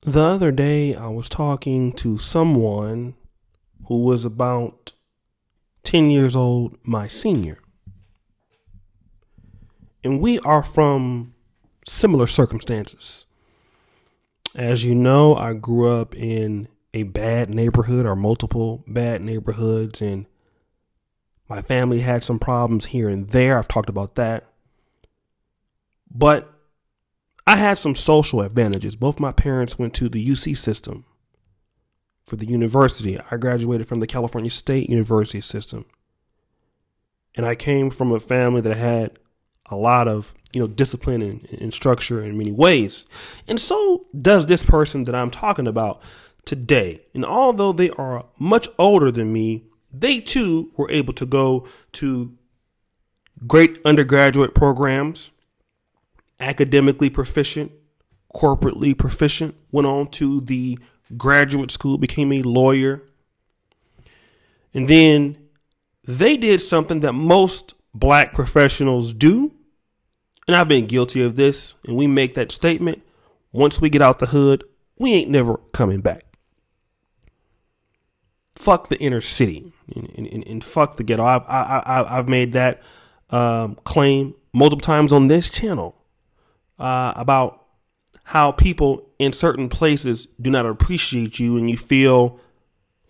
The other day, I was talking to someone who was about 10 years old, my senior. And we are from similar circumstances. As you know, I grew up in a bad neighborhood or multiple bad neighborhoods, and my family had some problems here and there. I've talked about that. But I had some social advantages. Both my parents went to the UC system for the university. I graduated from the California State University system. And I came from a family that had a lot of, discipline and structure in many ways. And so does this person that I'm talking about today. And although they are much older than me, they too were able to go to great undergraduate programs, academically proficient, corporately proficient, went on to the graduate school, became a lawyer. And then they did something that most black professionals do. And I've been guilty of this. And we make that statement. Once we get out the hood, we ain't never coming back. Fuck the inner city and fuck the ghetto. I've made that claim multiple times on this channel about how people in certain places do not appreciate you and you feel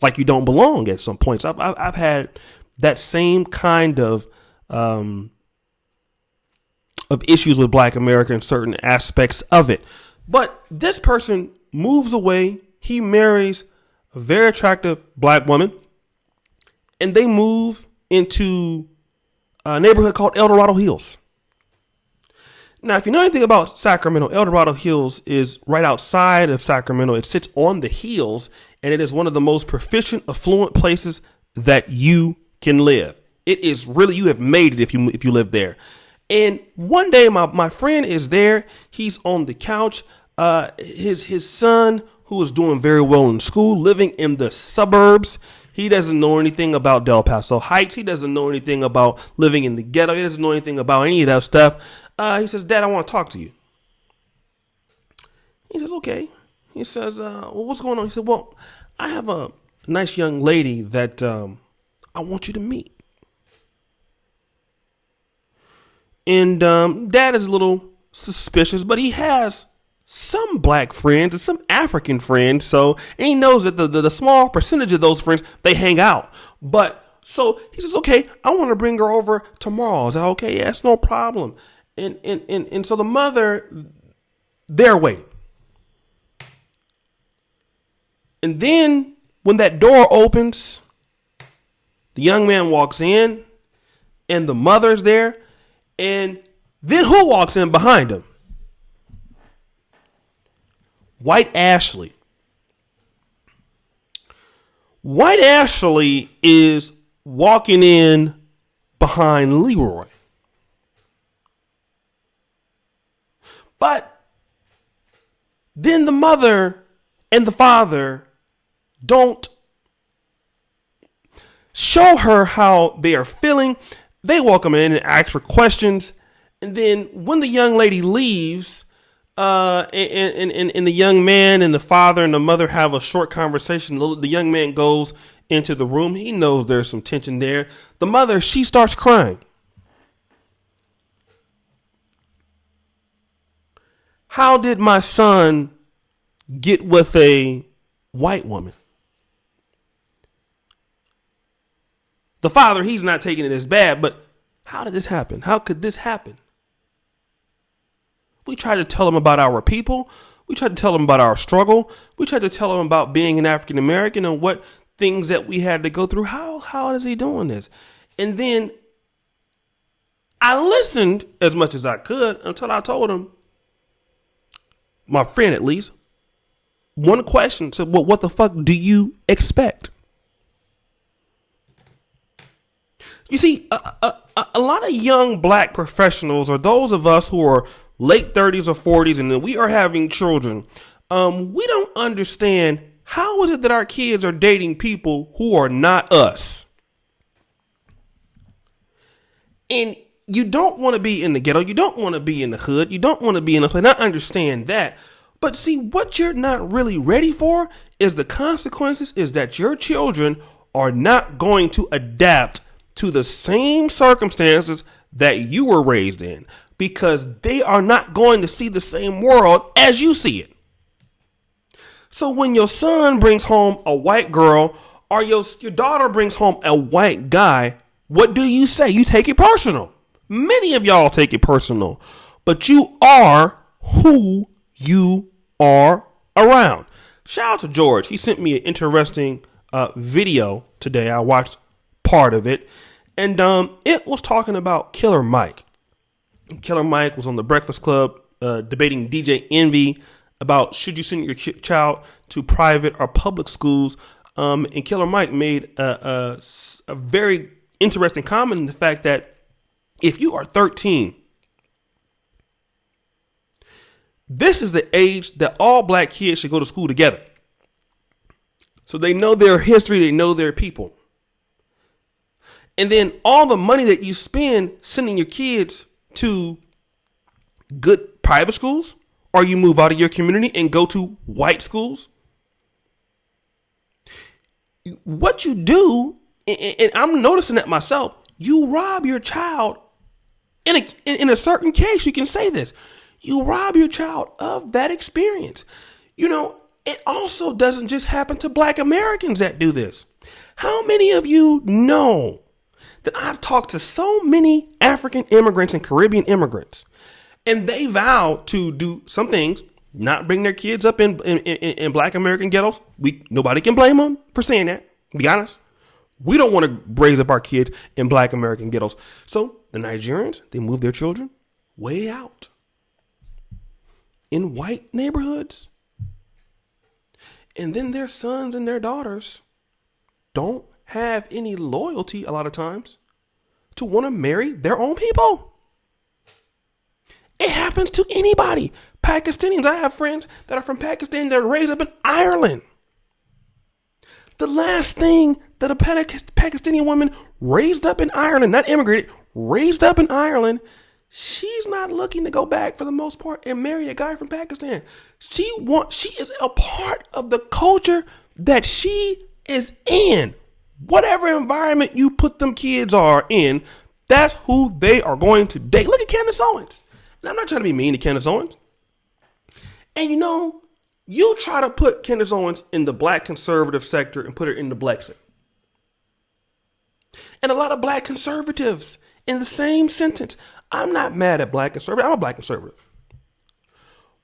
like you don't belong at some points. I've had that same kind of issues with Black America in certain aspects of it. But this person moves away. He marries a very attractive Black woman, and they move into a neighborhood called El Dorado Hills. Now, if you know anything about Sacramento, El Dorado Hills is right outside of Sacramento. It sits on the hills, and it is one of the most proficient, affluent places that you can live. It is really, you have made it if you live there. And one day, my friend is there. He's on the couch. His son, who is doing very well in school, living in the suburbs. He doesn't know anything about Del Paso Heights. He doesn't know anything about living in the ghetto. He doesn't know anything about any of that stuff. He says, "Dad, I want to talk to you." He says, "Okay." He says, "Well, what's going on?" He said, "Well, I have a nice young lady that I want you to meet." And Dad is a little suspicious, but he has some Black friends and some African friends. And he knows that the small percentage of those friends, they hang out. But so he says, "Okay, I want to bring her over tomorrow." I was like, "Okay, yeah, it's no problem." And so the mother, they're waiting. And then when that door opens, the young man walks in and the mother's there. And then who walks in behind him? White Ashley. White Ashley is walking in behind Leroy. But then the mother and the father don't show her how they are feeling. They welcome in and ask for questions. And then when the young lady leaves, and the young man and the father and the mother have a short conversation, the young man goes into the room. He knows there's some tension there. The mother, she starts crying. How did my son get with a white woman? The father, he's not taking it as bad, but how did this happen? How could this happen? We tried to tell him about our people. We tried to tell him about our struggle. We tried to tell him about being an African American and what things that we had to go through. How is he doing this? And then I listened as much as I could until I told him, my friend at least, one question. Said, "Well, what the fuck do you expect?" You see, a lot of young Black professionals, or those of us who are late 30s or 40s and then we are having children, we don't understand how is it that our kids are dating people who are not us. And you don't want to be in the ghetto. You don't want to be in the hood. You don't want to be in the place. I understand that. But see, what you're not really ready for is the consequences is that your children are not going to adapt to the same circumstances that you were raised in, because they are not going to see the same world as you see it. So when your son brings home a white girl or your daughter brings home a white guy, what do you say? You take it personal. Many of y'all take it personal, but you are who you are around. Shout out to George. He sent me an interesting video today. I watched part of it, and it was talking about Killer Mike. Killer Mike was on the Breakfast Club debating DJ Envy about should you send your child to private or public schools. And Killer Mike made a very interesting comment in the fact that if you are 13, this is the age that all black kids should go to school together. So they know their history, they know their people. And then all the money that you spend sending your kids to good private schools, or you move out of your community and go to white schools. What you do, and I'm noticing that myself, you rob your child. In a certain case, you can say this. You rob your child of that experience. You know, it also doesn't just happen to black Americans that do this. How many of you know that I've talked to so many African immigrants and Caribbean immigrants, and they vow to do some things, not bring their kids up in black American ghettos. Nobody can blame them for saying that. Be honest. We don't want to raise up our kids in black American ghettos. So the Nigerians, they move their children way out in white neighborhoods. And then their sons and their daughters don't have any loyalty a lot of times to want to marry their own people. It happens to anybody. Pakistanis, I have friends that are from Pakistan that are raised up in Ireland. The last thing that a Pakistani woman raised up in Ireland, not immigrated, raised up in Ireland, she's not looking to go back for the most part and marry a guy from Pakistan. She is a part of the culture that she is in. Whatever environment you put them kids are in, that's who they are going to date. Look at Candace Owens. And I'm not trying to be mean to Candace Owens. And you know, you try to put Candace Owens in the black conservative sector and put her in the black sector. And a lot of black conservatives in the same sentence. I'm not mad at black conservative. I'm a black conservative.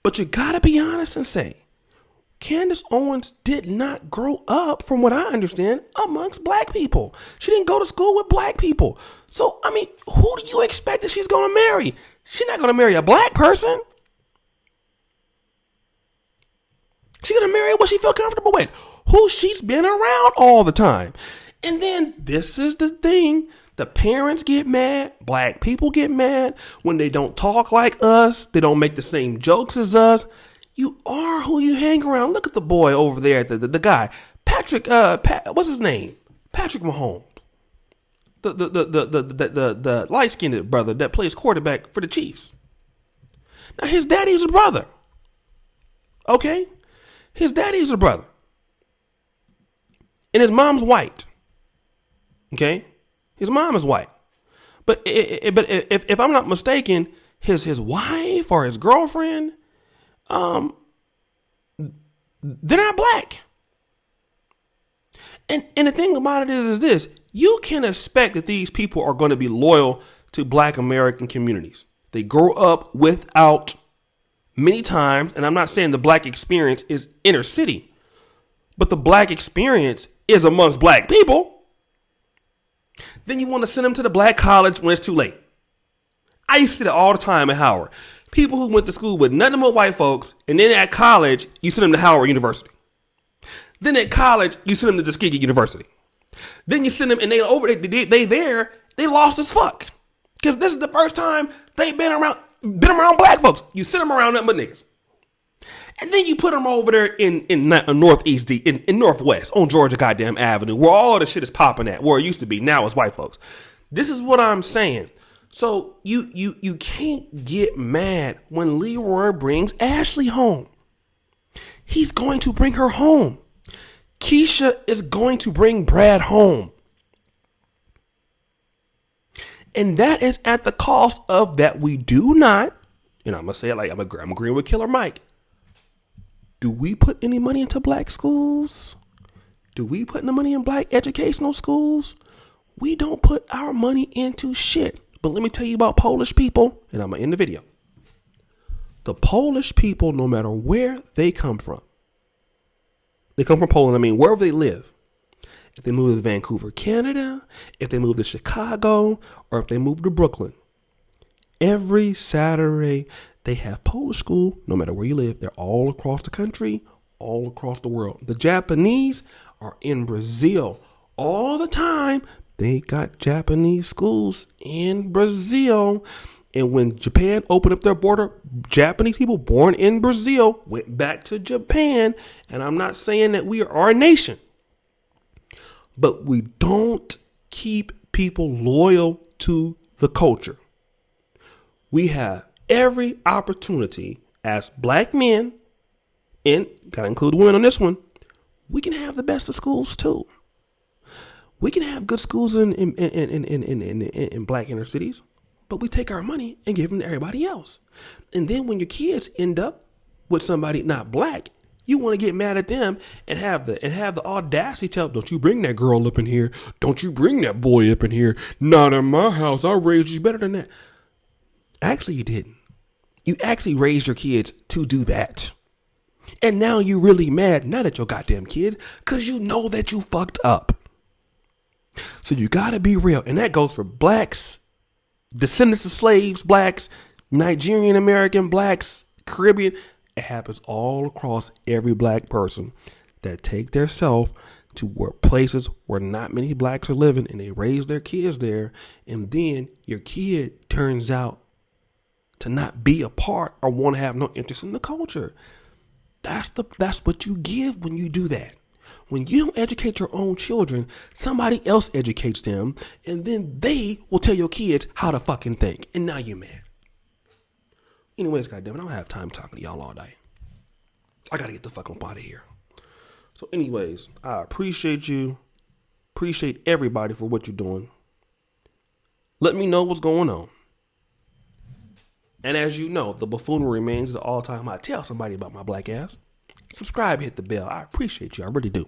But you got to be honest and say, Candace Owens did not grow up, from what I understand, amongst black people. She didn't go to school with black people. So, I mean, who do you expect that she's going to marry? She's not going to marry a black person. She's going to marry what she feel comfortable with, who she's been around all the time. And then this is the thing. The parents get mad. Black people get mad when they don't talk like us. They don't make the same jokes as us. You are who you hang around. Look at the boy over there, the guy, Patrick. What's his name? Patrick Mahomes, the light skinned brother that plays quarterback for the Chiefs. Now his daddy's a brother. Okay, his daddy's a brother, and his mom's white. Okay, his mom is white, but if I'm not mistaken, his wife or his girlfriend. They're not black. And the thing about it is this, you can expect that these people are going to be loyal to black American communities. They grow up without many times, and I'm not saying the black experience is inner city, but the black experience is amongst black people. Then you want to send them to the black college when it's too late. I used to see that all the time at Howard. People who went to school with nothing but white folks, and then at college, you send them to Howard University. Then at college, you send them to Tuskegee University. Then you send them, and they lost as fuck. Because this is the first time they've been around black folks. You send them around nothing but niggas. And then you put them over there in Northeast, in Northwest, on Georgia goddamn Avenue, where all the shit is popping at, where it used to be. Now it's white folks. This is what I'm saying. So you can't get mad when Leroy brings Ashley home. He's going to bring her home. Keisha is going to bring Brad home. And that is at the cost of that we do not, and I'm going to say it like I'm agreeing with Killer Mike. Do we put any money into black schools? Do we put any money in black educational schools? We don't put our money into shit. But let me tell you about Polish people, and I'm going to end the video. The Polish people, no matter where they come from Poland, wherever they live. If they move to Vancouver, Canada, if they move to Chicago, or if they move to Brooklyn, every Saturday they have Polish school, no matter where you live. They're all across the country, all across the world. The Japanese are in Brazil all the time. They got Japanese schools in Brazil. And when Japan opened up their border, Japanese people born in Brazil went back to Japan. And I'm not saying that we are our nation, but we don't keep people loyal to the culture. We have every opportunity as black men, and gotta include women on this one, we can have the best of schools too. We can have good schools in black inner cities, but we take our money and give them to everybody else. And then when your kids end up with somebody not black, you want to get mad at them and have the audacity to tell, don't you bring that girl up in here. Don't you bring that boy up in here. Not in my house. I raised you better than that. Actually, you didn't. You actually raised your kids to do that. And now you're really mad, not at your goddamn kids, because you know that you fucked up. So you got to be real. And that goes for blacks, descendants of slaves, blacks, Nigerian American, blacks, Caribbean. It happens all across every black person that take their self to places where not many blacks are living, and they raise their kids there. And then your kid turns out to not be a part or want to have no interest in the culture. That's what you give when you do that. When you don't educate your own children, somebody else educates them, and then they will tell your kids how to fucking think. And now you're mad. Anyways, goddammit, I don't have time talking to y'all all day. I gotta get the fuck up out of here. So anyways, I appreciate you. Appreciate everybody for what you're doing. Let me know what's going on. And as you know, the buffoonery remains the all-time high. Tell somebody about my black ass. Subscribe, hit the bell. I appreciate you. I really do.